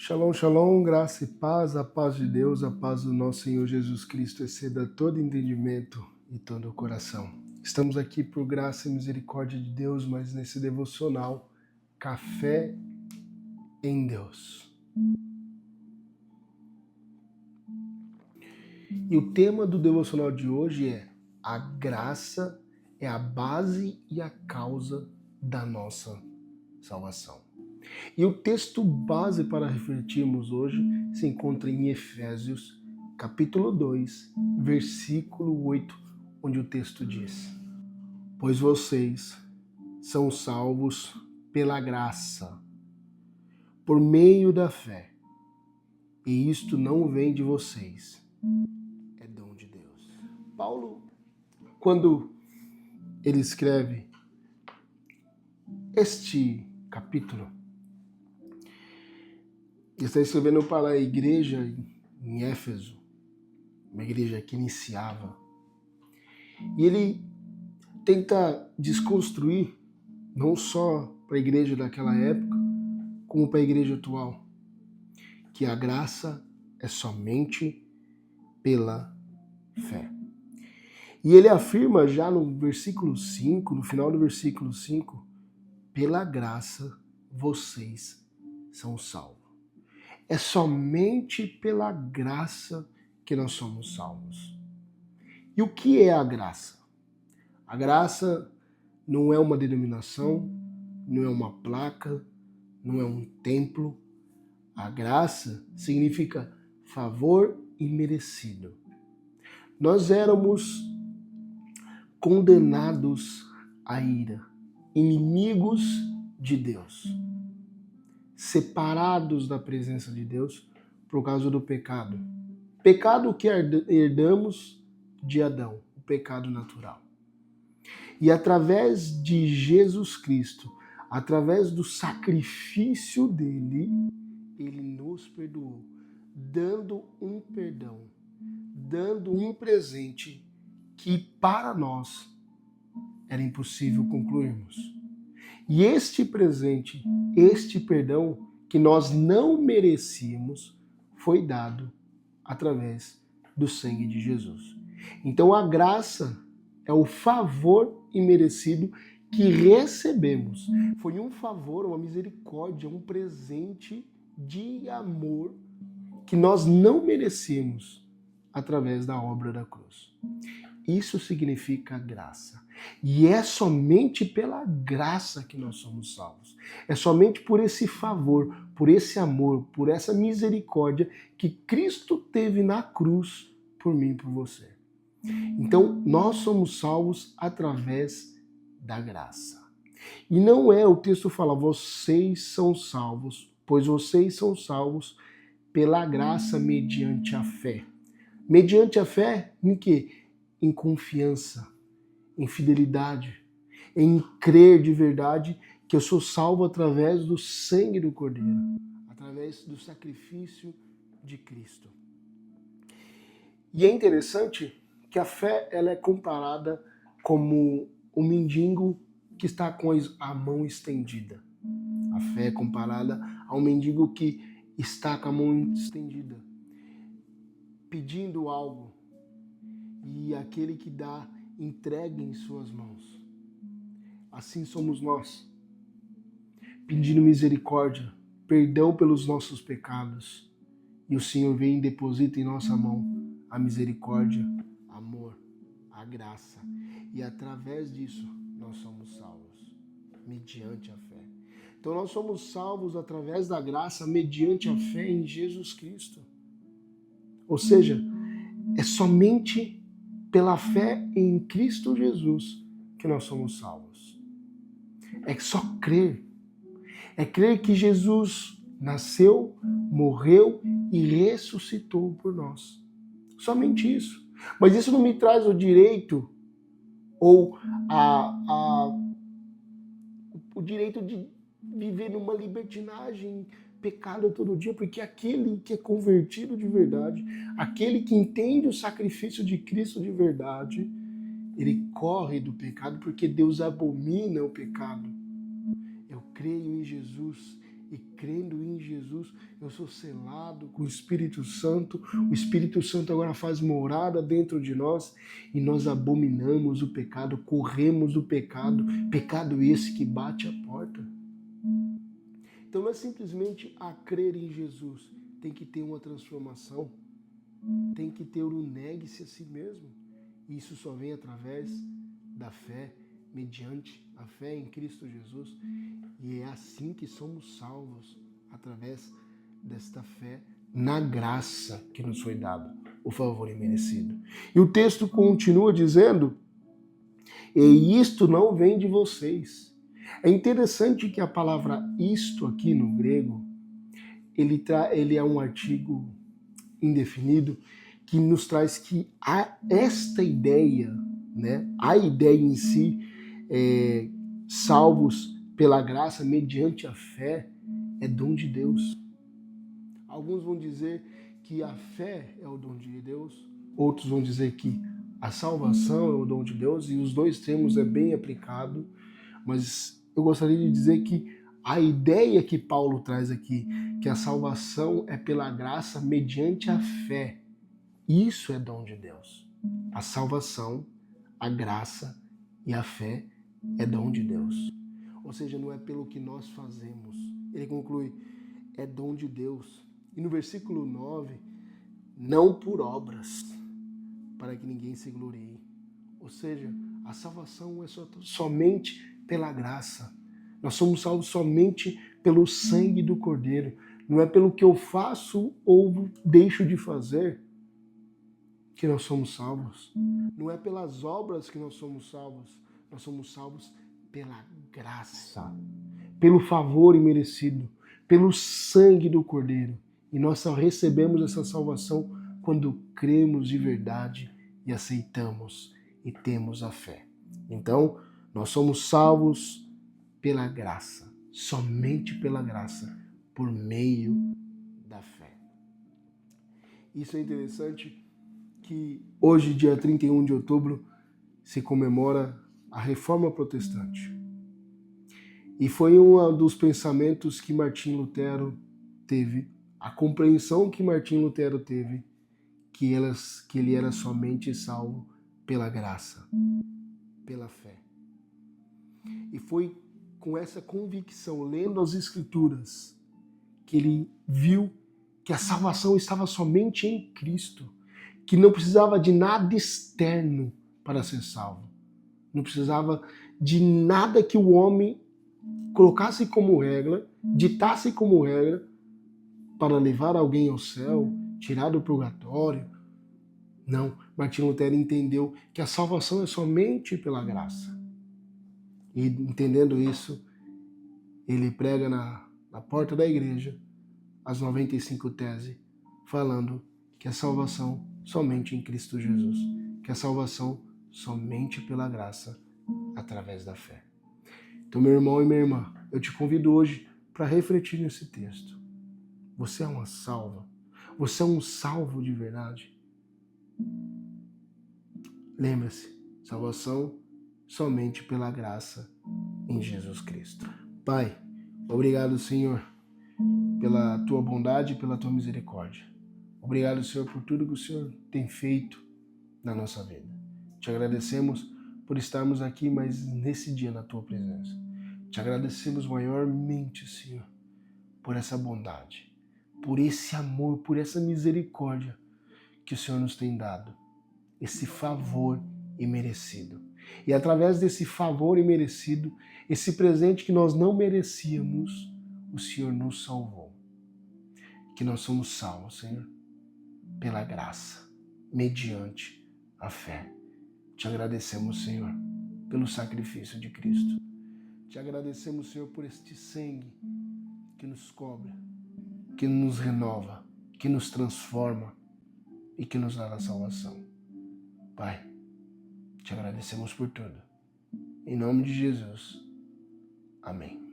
Shalom, shalom, graça e paz, a paz de Deus, a paz do nosso Senhor Jesus Cristo exceda todo entendimento e todo o coração. Estamos aqui por graça e misericórdia de Deus, mas nesse devocional, Café em Deus. E o tema do devocional de hoje é: a graça é a base e a causa da nossa salvação. E o texto base para refletirmos hoje se encontra em Efésios, capítulo 2, versículo 8, onde o texto diz: Pois vocês são salvos pela graça, por meio da fé, e isto não vem de vocês, é dom de Deus. Paulo, quando ele escreve este capítulo, ele está escrevendo para a igreja em Éfeso, uma igreja que iniciava. E ele tenta desconstruir, não só para a igreja daquela época, como para a igreja atual, que a graça é somente pela fé. E ele afirma já no versículo 5, no final do versículo 5, pela graça vocês são salvos. É somente pela graça que nós somos salvos. E o que é a graça? A graça não é uma denominação, não é uma placa, não é um templo. A graça significa favor imerecido. Nós éramos condenados à ira, inimigos de Deus, separados da presença de Deus por causa do pecado. Pecado que herdamos de Adão, o pecado natural. E através de Jesus Cristo, através do sacrifício dele, ele nos perdoou, dando um perdão, dando um presente que para nós era impossível concluirmos. E este presente, este perdão que nós não merecíamos, foi dado através do sangue de Jesus. Então a graça é o favor imerecido que recebemos. Foi um favor, uma misericórdia, um presente de amor que nós não merecíamos através da obra da cruz. Isso significa graça. E é somente pela graça que nós somos salvos. É somente por esse favor, por esse amor, por essa misericórdia que Cristo teve na cruz por mim e por você. Então, nós somos salvos através da graça. E não é, o texto fala, vocês são salvos, pois vocês são salvos pela graça mediante a fé. Mediante a fé em quê? Em confiança, em fidelidade, em crer de verdade que eu sou salvo através do sangue do Cordeiro, através do sacrifício de Cristo. E é interessante que a fé ela é comparada como um mendigo que está com a mão estendida. A fé é comparada a um mendigo que está com a mão estendida, pedindo algo, e aquele que dá, entrega em suas mãos. Assim somos nós, pedindo misericórdia, perdão pelos nossos pecados, e o Senhor vem e deposita em nossa mão a misericórdia, amor, a graça, e através disso nós somos salvos, mediante a fé. Então nós somos salvos através da graça, mediante a fé em Jesus Cristo. Ou seja, é somente pela fé em Cristo Jesus que nós somos salvos. É só crer. É crer que Jesus nasceu, morreu e ressuscitou por nós. Somente isso. Mas isso não me traz o direito ou o direito de viver numa libertinagem, pecado todo dia, porque aquele que é convertido de verdade, aquele que entende o sacrifício de Cristo de verdade, ele corre do pecado porque Deus abomina o pecado. Eu creio em Jesus e crendo em Jesus, eu sou selado com o Espírito Santo. O Espírito Santo agora faz morada dentro de nós e nós abominamos o pecado, corremos do pecado, pecado esse que bate a porta. Então não é simplesmente a crer em Jesus, tem que ter uma transformação, tem que ter um negue-se a si mesmo. E isso só vem através da fé, mediante a fé em Cristo Jesus. E é assim que somos salvos, através desta fé na graça que nos foi dada, o favor imerecido. E o texto continua dizendo, e isto não vem de vocês. É interessante que a palavra isto aqui no grego, ele é um artigo indefinido que nos traz que esta ideia, né, a ideia em si, salvos pela graça mediante a fé, é dom de Deus. Alguns vão dizer que a fé é o dom de Deus, outros vão dizer que a salvação é o dom de Deus, e os dois termos é bem aplicado, mas eu gostaria de dizer que a ideia que Paulo traz aqui, que a salvação é pela graça mediante a fé, isso é dom de Deus. A salvação, a graça e a fé é dom de Deus. Ou seja, não é pelo que nós fazemos. Ele conclui, é dom de Deus. E no versículo 9, não por obras, para que ninguém se glorie. Ou seja, a salvação é somente pela graça. Nós somos salvos somente pelo sangue do Cordeiro. Não é pelo que eu faço ou deixo de fazer que nós somos salvos. Não é pelas obras que nós somos salvos. Nós somos salvos pela graça, pelo favor imerecido, pelo sangue do Cordeiro. E nós só recebemos essa salvação quando cremos de verdade e aceitamos e temos a fé. Então, nós somos salvos pela graça, somente pela graça, por meio da fé. Isso é interessante que hoje, dia 31 de outubro, se comemora a Reforma Protestante. E foi um dos pensamentos que Martim Lutero teve, a compreensão que Martim Lutero teve, que ele era somente salvo pela graça, pela fé. E foi com essa convicção, lendo as Escrituras, que ele viu que a salvação estava somente em Cristo, que não precisava de nada externo para ser salvo. Não precisava de nada que o homem colocasse como regra, ditasse como regra, para levar alguém ao céu, tirar do purgatório. Não, Martim Lutero entendeu que a salvação é somente pela graça. E entendendo isso, ele prega na porta da igreja as 95 teses, falando que a salvação somente em Cristo Jesus, que a salvação somente pela graça, através da fé. Então, meu irmão e minha irmã, eu te convido hoje para refletir nesse texto. Você é uma salva? Você é um salvo de verdade? Lembre-se, salvação somente pela graça em Jesus Cristo. Pai, obrigado, Senhor, pela tua bondade e pela tua misericórdia. Obrigado, Senhor, por tudo que o Senhor tem feito na nossa vida. Te agradecemos por estarmos aqui, mas nesse dia na tua presença. Te agradecemos maiormente, Senhor, por essa bondade, por esse amor, por essa misericórdia que o Senhor nos tem dado, esse favor imerecido. E através desse favor imerecido, esse presente que nós não merecíamos, o Senhor nos salvou. Que nós somos salvos, Senhor, pela graça, mediante a fé. Te agradecemos, Senhor, pelo sacrifício de Cristo. Te agradecemos, Senhor, por este sangue que nos cobre, que nos renova, que nos transforma e que nos dá a salvação. Pai, te agradecemos por tudo. Em nome de Jesus. Amém.